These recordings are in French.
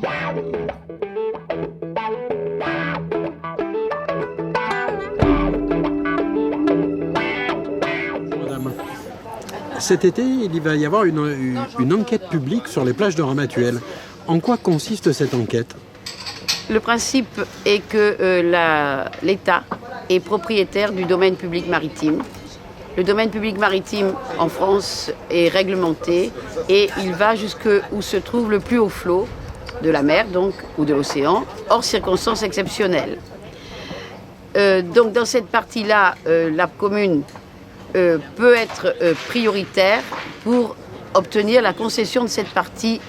Madame, cet été, il va y avoir une enquête publique sur les plages de Ramatuelle. En quoi consiste cette enquête ? Le principe est que l'État est propriétaire du domaine public maritime. Le domaine public maritime en France est réglementé et il va jusqu'où se trouve le plus haut flot de la mer, donc, ou de l'océan, hors circonstances exceptionnelles. Donc dans cette partie-là, la commune peut être prioritaire pour obtenir la concession de cette partie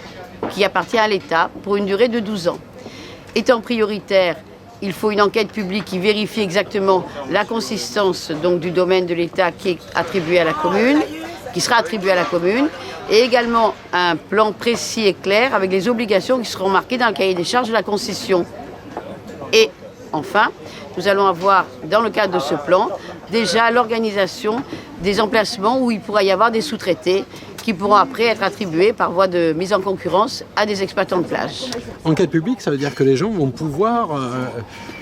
qui appartient à l'État pour une durée de 12 ans. Étant prioritaire, il faut une enquête publique qui vérifie exactement la consistance donc, du domaine de l'État qui est attribué à la commune, qui sera attribué à la commune, et également un plan précis et clair avec les obligations qui seront marquées dans le cahier des charges de la concession. Et enfin, nous allons avoir, dans le cadre de ce plan, déjà l'organisation des emplacements où il pourra y avoir des sous-traités qui pourront après être attribués par voie de mise en concurrence à des exploitants de plage. Enquête publique, ça veut dire que les gens vont pouvoir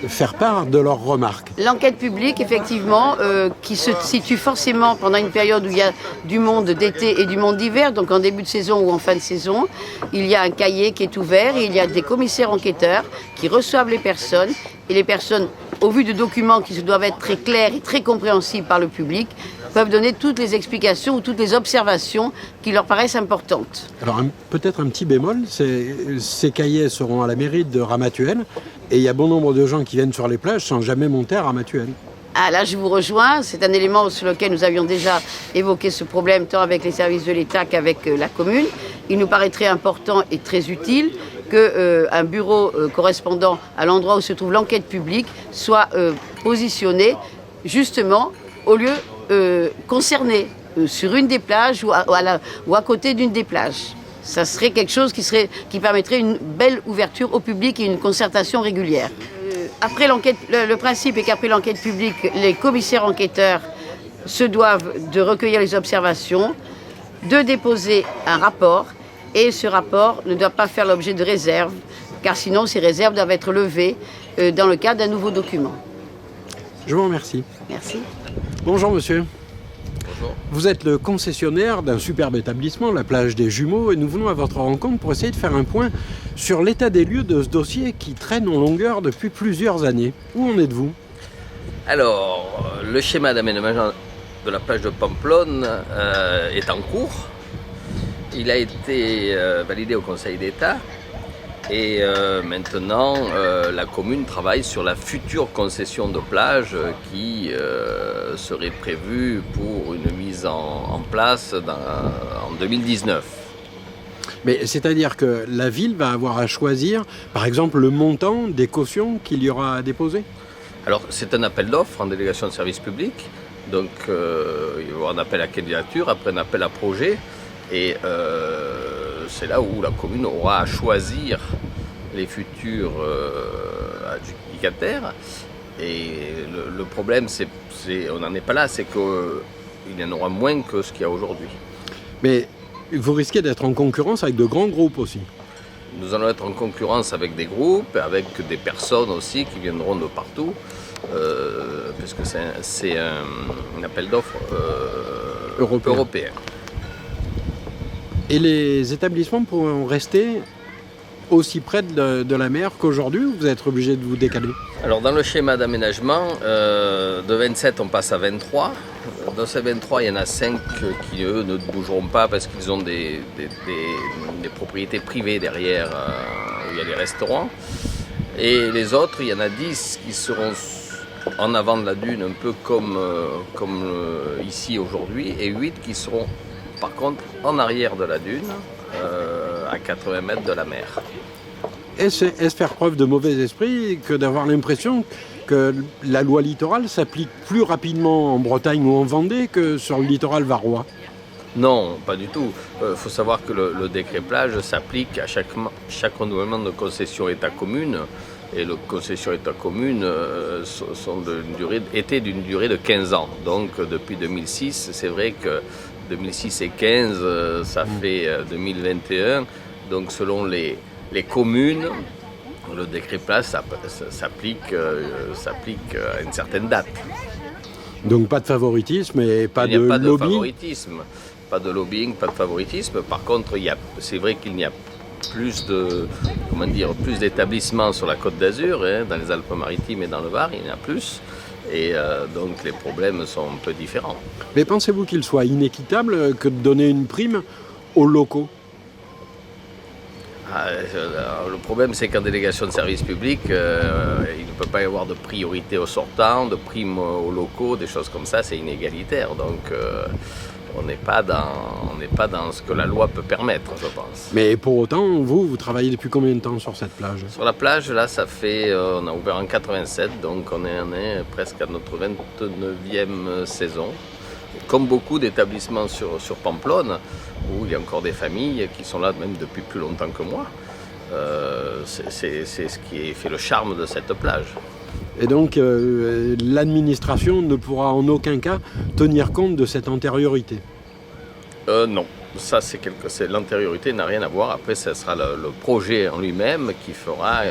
faire part de leurs remarques. L'enquête publique, effectivement, qui se situe forcément pendant une période où il y a du monde d'été et du monde d'hiver, donc en début de saison ou en fin de saison, il y a un cahier qui est ouvert et il y a des commissaires enquêteurs qui reçoivent les personnes et les personnes, au vu de documents qui doivent être très clairs et très compréhensibles par le public, peuvent donner toutes les explications ou toutes les observations qui leur paraissent importantes. Alors peut-être un petit bémol, ces cahiers seront à la mairie de Ramatuelle et il y a bon nombre de gens qui viennent sur les plages sans jamais monter à Ramatuelle. Ah là, je vous rejoins, c'est un élément sur lequel nous avions déjà évoqué ce problème tant avec les services de l'État qu'avec la commune. Il nous paraîtrait important et très utile qu'un bureau correspondant à l'endroit où se trouve l'enquête publique soit positionné justement au lieu concerné sur une des plages ou à côté d'une des plages. Ça serait quelque chose qui permettrait une belle ouverture au public et une concertation régulière. Après l'enquête, le principe est qu'après l'enquête publique, les commissaires enquêteurs se doivent de recueillir les observations, de déposer un rapport, et ce rapport ne doit pas faire l'objet de réserves, car sinon ces réserves doivent être levées dans le cadre d'un nouveau document. Je vous remercie. Merci. Bonjour monsieur. Bonjour. Vous êtes le concessionnaire d'un superbe établissement, la plage des Jumeaux, et nous venons à votre rencontre pour essayer de faire un point sur l'état des lieux de ce dossier qui traîne en longueur depuis plusieurs années. Où en êtes-vous ? Alors, le schéma d'aménagement de la plage de Pamplonne est en cours. Il a été validé au Conseil d'État et maintenant la commune travaille sur la future concession de plage qui serait prévue pour une mise en place en 2019. Mais c'est-à-dire que la ville va avoir à choisir, par exemple, le montant des cautions qu'il y aura à déposer ? Alors c'est un appel d'offres en délégation de service public, donc il va y avoir un appel à candidature, après un appel à projet, et c'est là où la commune aura à choisir les futurs adjudicataires. Et le problème, on n'en est pas là, c'est qu'il y en aura moins que ce qu'il y a aujourd'hui. Mais vous risquez d'être en concurrence avec de grands groupes aussi. Nous allons être en concurrence avec des groupes, avec des personnes aussi qui viendront de partout, parce que c'est un appel d'offres européen. Et les établissements pourront rester aussi près de la mer qu'aujourd'hui ou vous êtes obligé de vous décaler ? Alors dans le schéma d'aménagement, de 27 on passe à 23. Dans ces 23, il y en a 5 qui eux ne bougeront pas parce qu'ils ont des propriétés privées derrière où il y a les restaurants. Et les autres, il y en a 10 qui seront en avant de la dune, un peu comme ici aujourd'hui, et 8 qui seront par contre en arrière de la dune, à 80 mètres de la mer. Est-ce faire preuve de mauvais esprit que d'avoir l'impression que la loi littorale s'applique plus rapidement en Bretagne ou en Vendée que sur le littoral varois ? Non, pas du tout. Faut savoir que le décret plage s'applique à chaque renouvellement de concession État-commune. Et les concessions État-commune étaient d'une durée de 15 ans. Donc depuis 2006, c'est vrai que 2006 et 15, ça fait 2021. Donc selon les les communes, le décret place s'applique à une certaine date. Donc pas de favoritisme et pas Il n'y a de pas de lobby. favoritisme, pas de lobbying, pas de favoritisme. Par contre, c'est vrai qu'il n'y a plus d'établissements sur la Côte d'Azur, hein, dans les Alpes-Maritimes et dans le Var, il y en a plus. Et donc les problèmes sont un peu différents. Mais pensez-vous qu'il soit inéquitable que de donner une prime aux locaux ? Le problème, c'est qu'en délégation de service public, il ne peut pas y avoir de priorité aux sortants, de primes aux locaux, des choses comme ça, c'est inégalitaire. Donc on n'est pas dans ce que la loi peut permettre, je pense. Mais pour autant, vous travaillez depuis combien de temps sur cette plage ? Sur la plage, là, ça fait, on a ouvert en 87, donc on est presque à notre 29e saison. Comme beaucoup d'établissements sur Pamplonne, où il y a encore des familles qui sont là même depuis plus longtemps que moi. C'est ce qui fait le charme de cette plage. Et donc l'administration ne pourra en aucun cas tenir compte de cette antériorité ? Non, ça l'antériorité n'a rien à voir. Après, ce sera le projet en lui-même qui fera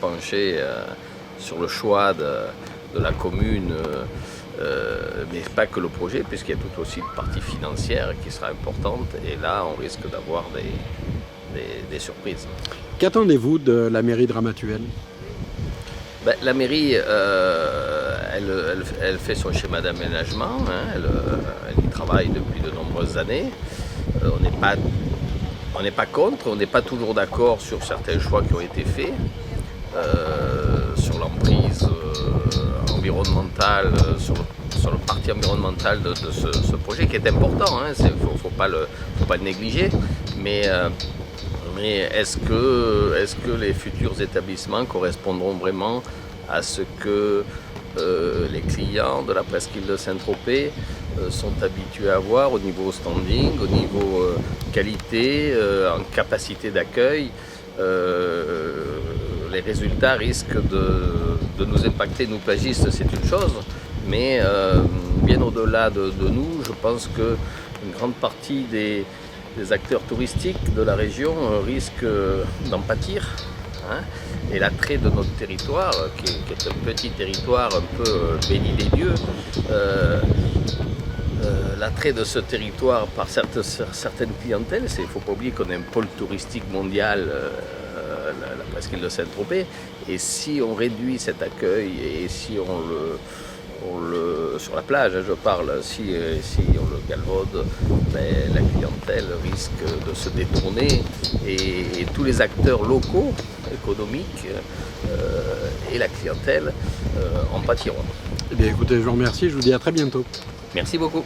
pencher sur le choix de la commune. Mais pas que le projet, puisqu'il y a tout aussi une partie financière qui sera importante, et là on risque d'avoir des surprises. Qu'attendez-vous de la mairie de Ramatuelle ? La mairie, elle fait son schéma d'aménagement, hein, elle y travaille depuis de nombreuses années. On n'est pas contre, on n'est pas toujours d'accord sur certains choix qui ont été faits, sur l'emprise environnementale, sur le parti environnemental de ce projet qui est important, hein, faut pas le négliger, mais est-ce que les futurs établissements correspondront vraiment à ce que les clients de la presqu'île de Saint-Tropez sont habitués à voir au niveau standing, au niveau qualité, en capacité d'accueil. Les résultats risquent de nous impacter, nous plagistes, c'est une chose, mais bien au-delà de nous, je pense qu'une grande partie des acteurs touristiques de la région risquent d'en pâtir. Hein, et l'attrait de notre territoire, qui est un petit territoire un peu béni des dieux, l'attrait de ce territoire par certaines clientèles, il ne faut pas oublier qu'on est un pôle touristique mondial, la presqu'île de Saint-Tropez, et si on réduit cet accueil et si on le sur la plage, je parle, si on le galvaude, la clientèle risque de se détourner et tous les acteurs locaux, économiques et la clientèle en pâtiront. Eh bien écoutez, je vous remercie, je vous dis à très bientôt. Merci beaucoup.